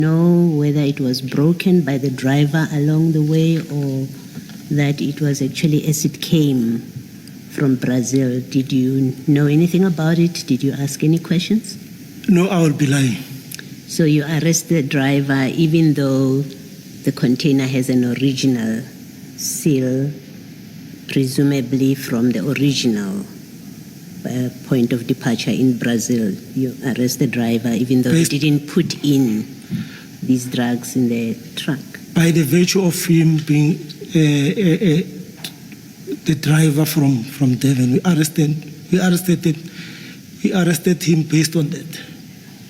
know whether it was broken by the driver along the way or that it was actually as it came from Brazil? Did you know anything about it? Did you ask any questions? No, I will be lying. So you arrest the driver even though the container has an original seal, presumably from the original point of departure in Brazil. You arrest the driver even though he didn't put in these drugs in the truck. By the virtue of him being the driver from Devon, we arrested him based on that.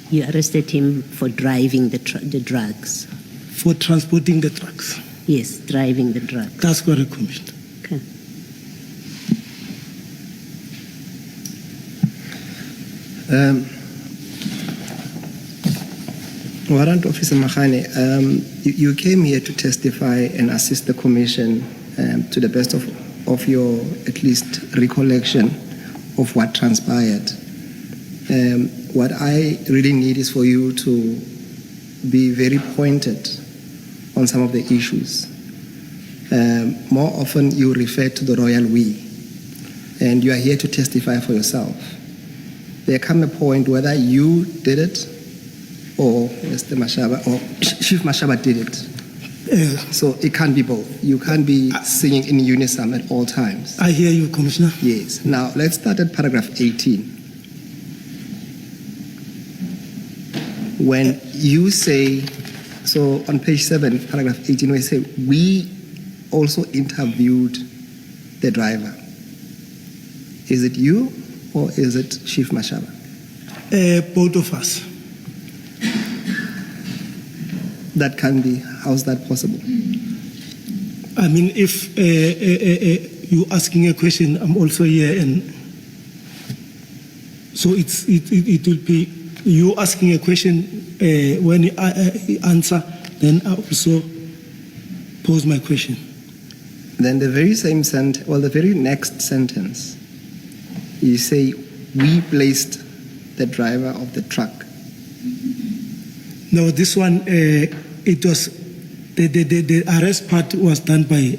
You arrested him for driving the drugs? For transporting the drugs. Yes, driving the drugs. That's correct, Commissioner. Okay. Warrant Officer Makganye, you came here to testify and assist the Commission to the best of your, at least, recollection of what transpired. What I really need is for you to be very pointed on some of the issues. More often you refer to the royal we, and you are here to testify for yourself. There come a point whether you did it or Mr. Mashaba or Chief Mashaba did it. So it can't be both. You can't be singing in unison at all times. I hear you, Commissioner. Yes. Now let's start at paragraph 18. When you say, so on page 7, paragraph 18, where you say, we also interviewed the driver. Is it you or is it Chief Mashaba? Both of us. That can be. How's that possible? I mean, if you asking a question, I'm also here, and so it will be you asking a question. When I answer, then I also pose my question. Then the very same sentence, the very next sentence, you say, we placed the driver of the truck. No, this one, it was, the arrest part was done by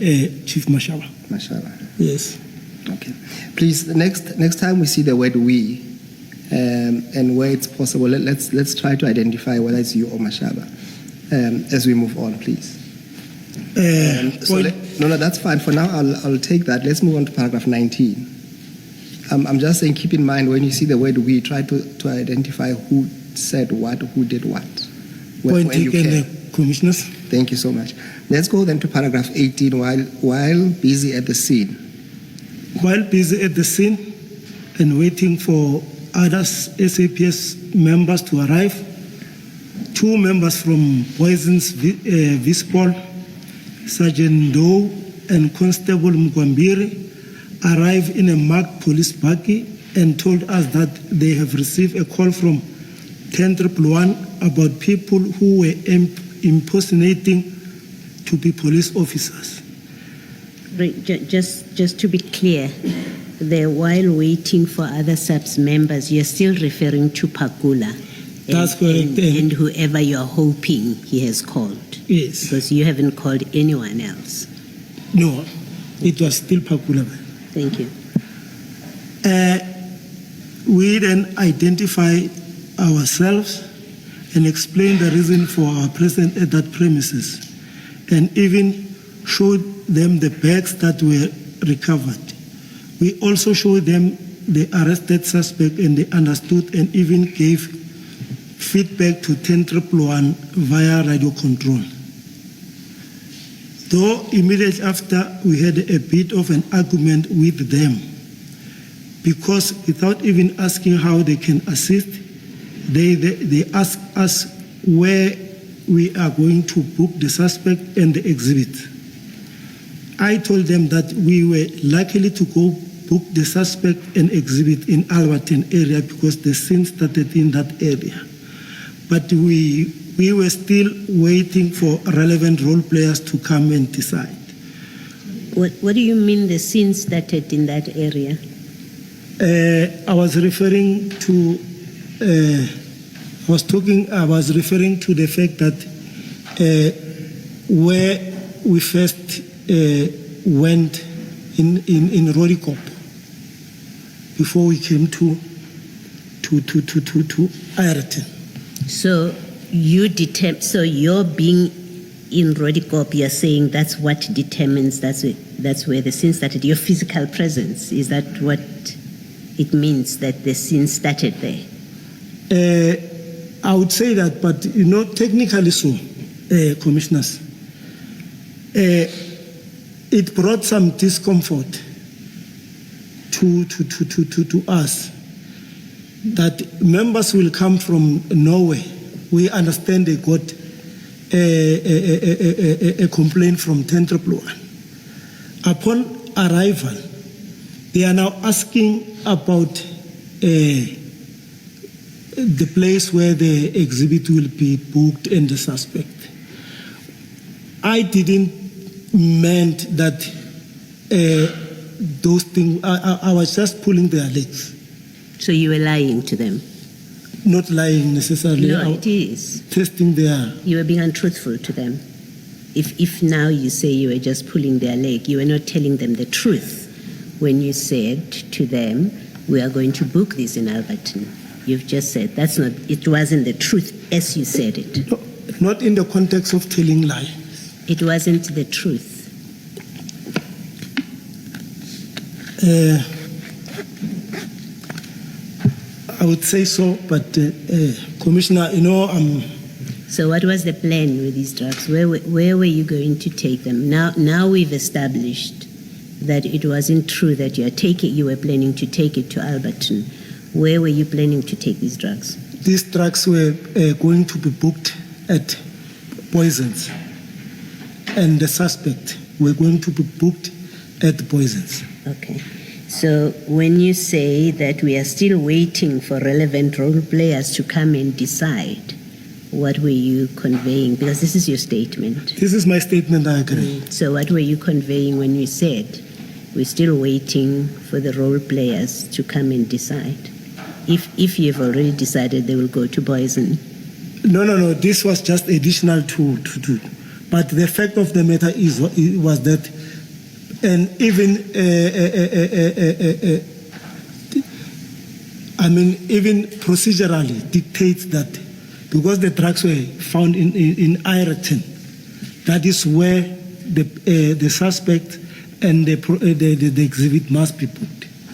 Chief Mashaba. Mashaba. Yes. Okay. Please, the next time we see the word we, and where it's possible, let's try to identify whether it's you or Mashaba as we move on, please. No, that's fine. For now, I'll take that. Let's move on to paragraph 19. I'm just saying, keep in mind when you see the word we, try to identify who said what, who did what. Point taken, Commissioners. Thank you so much. Let's go then to paragraph 18. While busy at the scene. While busy at the scene and waiting for other SAPS members to arrive, 2 members from Poisons Vispol, Sergeant Doe and Constable Mgwambiri, arrived in a marked police buggy and told us that they have received a call from 10-111 about people who were impersonating to be police officers. Just to be clear, while waiting for other SAPS members, you're still referring to Pakula. That's correct. And whoever you're hoping he has called. Yes. Because you haven't called anyone else. No, it was still Pakula. Thank you. We then identified ourselves and explained the reason for our presence at that premises, and even showed them the bags that were recovered. We also showed them the arrested suspect, and they understood and even gave feedback to 10-111 via radio control. Though immediately after, we had a bit of an argument with them, because without even asking how they can assist, they asked us where we are going to book the suspect and the exhibit. I told them that we were likely to go book the suspect and exhibit in Alberton area because the scene started in that area. But we were still waiting for relevant role players to come and decide. What do you mean the scene started in that area? I was referring to I was referring to the fact that where we first went in Rodikop before we came to Ayrton. So you're being in Rodikop, you're saying that's what determines, that's where the sin started, your physical presence. Is that what it means, that the sin started there? I would say that, but technically so, commissioners. It brought some discomfort to us that members will come from Norway. We understand they got a complaint from 10-111. Upon arrival, they are now asking about the place where the exhibit will be booked and the suspect. I didn't meant that those things, I was just pulling their legs. So you were lying to them? Not lying necessarily. No, it is. Testing their... You were being untruthful to them. If now you say you were just pulling their leg, you were not telling them the truth when you said to them, we are going to book this in Alberton. You've just said it wasn't the truth as you said it. No, not in the context of telling lies. It wasn't the truth. I would say so, but Commissioner, So what was the plan with these drugs? Where were you going to take them? Now we've established that it wasn't true that you were planning to take it to Alberton. Where were you planning to take these drugs? These drugs were going to be booked at Poisons, and the suspect were going to be booked at Poisons. Okay. So when you say that we are still waiting for relevant role players to come and decide, what were you conveying? Because this is your statement. This is my statement, I agree. So what were you conveying when you said we're still waiting for the role players to come and decide? If you've already decided they will go to Poison. No. This was just additional to. But the fact of the matter was that, and even even procedurally dictates that because the drugs were found in Ayrton, that is where the suspect and the exhibit must be put.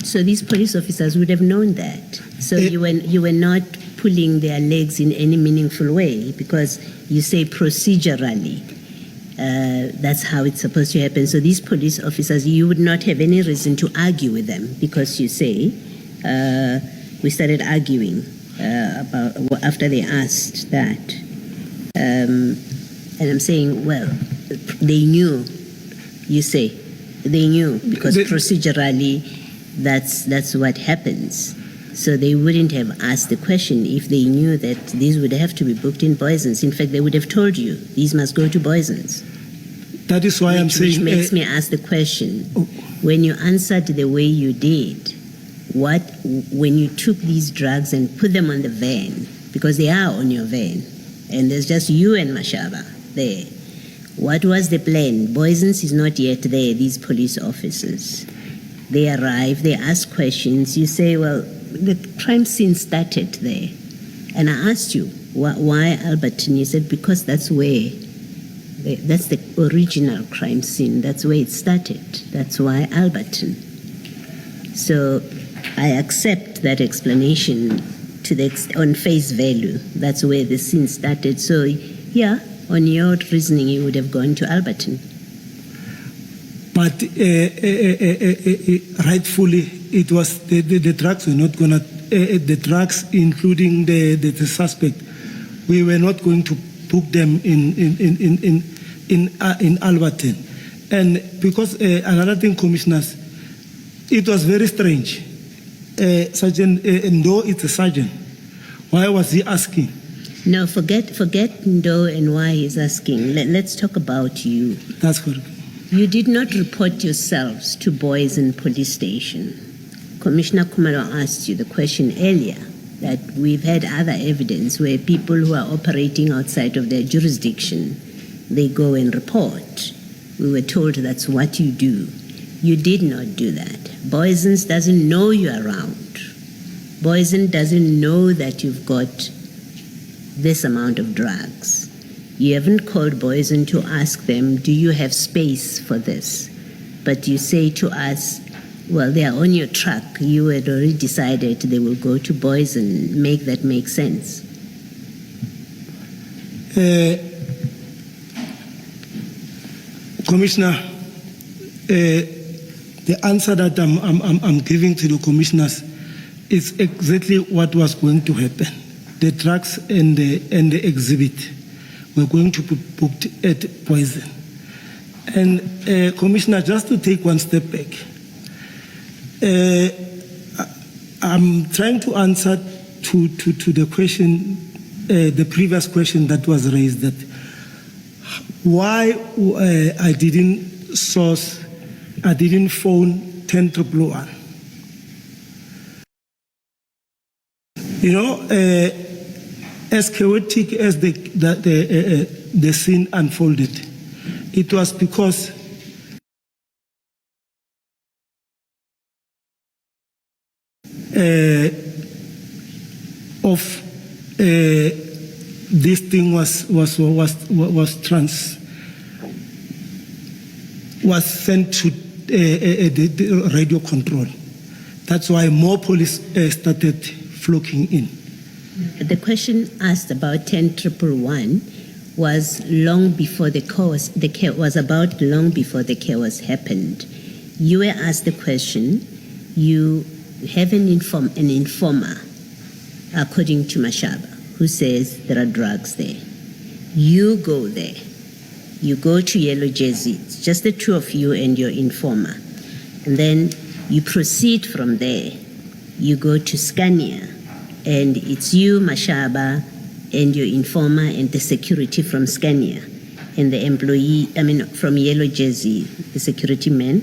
So these police officers would have known that. So you were not pulling their legs in any meaningful way because you say procedurally. That's how it's supposed to happen. So these police officers, you would not have any reason to argue with them because you say we started arguing about after they asked that. And I'm saying, well, they knew. You say they knew because procedurally, that's what happens. So they wouldn't have asked the question if they knew that these would have to be booked in Poisons. In fact, they would have told you these must go to Poisons. That is why I'm saying... Which makes me ask the question, when you answered the way you did, when you took these drugs and put them on the van, because they are on your van, and there's just you and Mashaba there, what was the plan? Poisons is not yet there, these police officers. They arrive, they ask questions, you say, well, the crime scene started there. And I asked you, why Alberton? You said, because that's the original crime scene. That's where it started. That's why Alberton. So I accept that explanation on face value. That's where the scene started. So, yeah, on your reasoning, you would have gone to Alberton. But rightfully, it was the drugs were not going to, the drugs, including the suspect, we were not going to book them in Alberton. And because another thing, commissioners, it was very strange. Sergeant Ndo, it's a sergeant. Why was he asking? No, forget Ndo and why he's asking. Let's talk about you. That's correct. You did not report yourselves to Boysen Police Station. Commissioner Kumalo asked you the question earlier. that we've had other evidence where people who are operating outside of their jurisdiction, they go and report. We were told that's what you do. You did not do that. Boysons doesn't know you're around. Boyson doesn't know that you've got this amount of drugs. You haven't called Boyson to ask them, do you have space for this? But you say to us, well, they are on your truck. You had already decided they will go to Boyson. Make that make sense. Commissioner, the answer that I'm giving to the commissioners is exactly what was going to happen. The drugs and the exhibit were going to be booked at Poison. And Commissioner, just to take one step back, I'm trying to answer to the question, the previous question that was raised, that why I didn't phone 10111. You know, as chaotic as the scene unfolded, it was because of this thing was sent to the radio control. That's why more police started flocking in. The question asked about 10111 was long before the chaos. The chaos was about long before the chaos happened. You were asked the question. You have an informer, according to Mashaba, who says there are drugs there. You go there. You go to Yellow Jersey. It's just the two of you and your informer. And then you proceed from there. You go to Scania, and it's you, Mashaba, and your informer and the security from Scania, and the employee, from Yellow Jersey, the security man,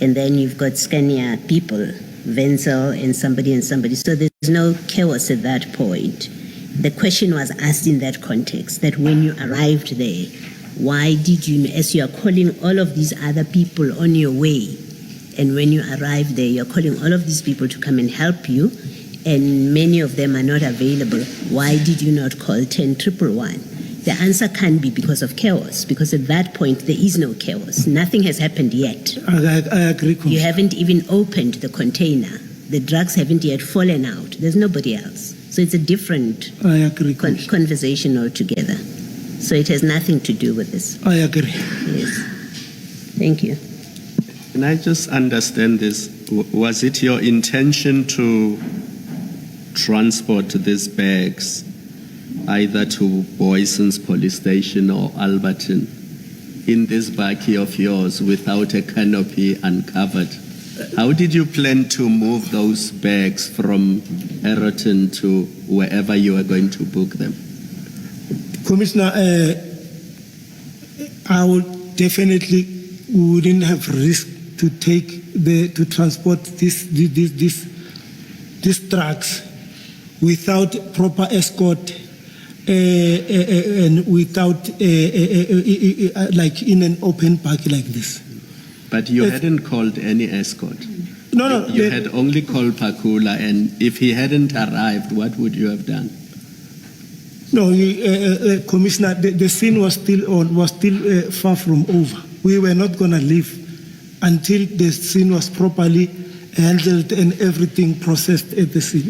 and then you've got Scania people, Wenzel and somebody. So there's no chaos at that point. The question was asked in that context, that when you arrived there, why did you, as you are calling all of these other people on your way, and when you arrive there, you're calling all of these people to come and help you, and many of them are not available, why did you not call 10111? The answer can't be because of chaos, because at that point there is no chaos. Nothing has happened yet. I agree. You haven't even opened the container. The drugs haven't yet fallen out. There's nobody else. So it's a different conversation altogether. So it has nothing to do with this. I agree. Yes. Thank you. Can I just understand this? Was it your intention to transport these bags either to Boyson's police station or Alberton in this bakkie of yours without a canopy uncovered? How did you plan to move those bags from Erroton to wherever you were going to book them? Commissioner, I would definitely wouldn't have risk to transport these trucks without proper escort and without like in an open park like this. But you hadn't called any escort. No. You had only called Pakula, and if he hadn't arrived, what would you have done? No, Commissioner, the scene was still far from over. We were not going to leave until the scene was properly handled and everything processed at the scene.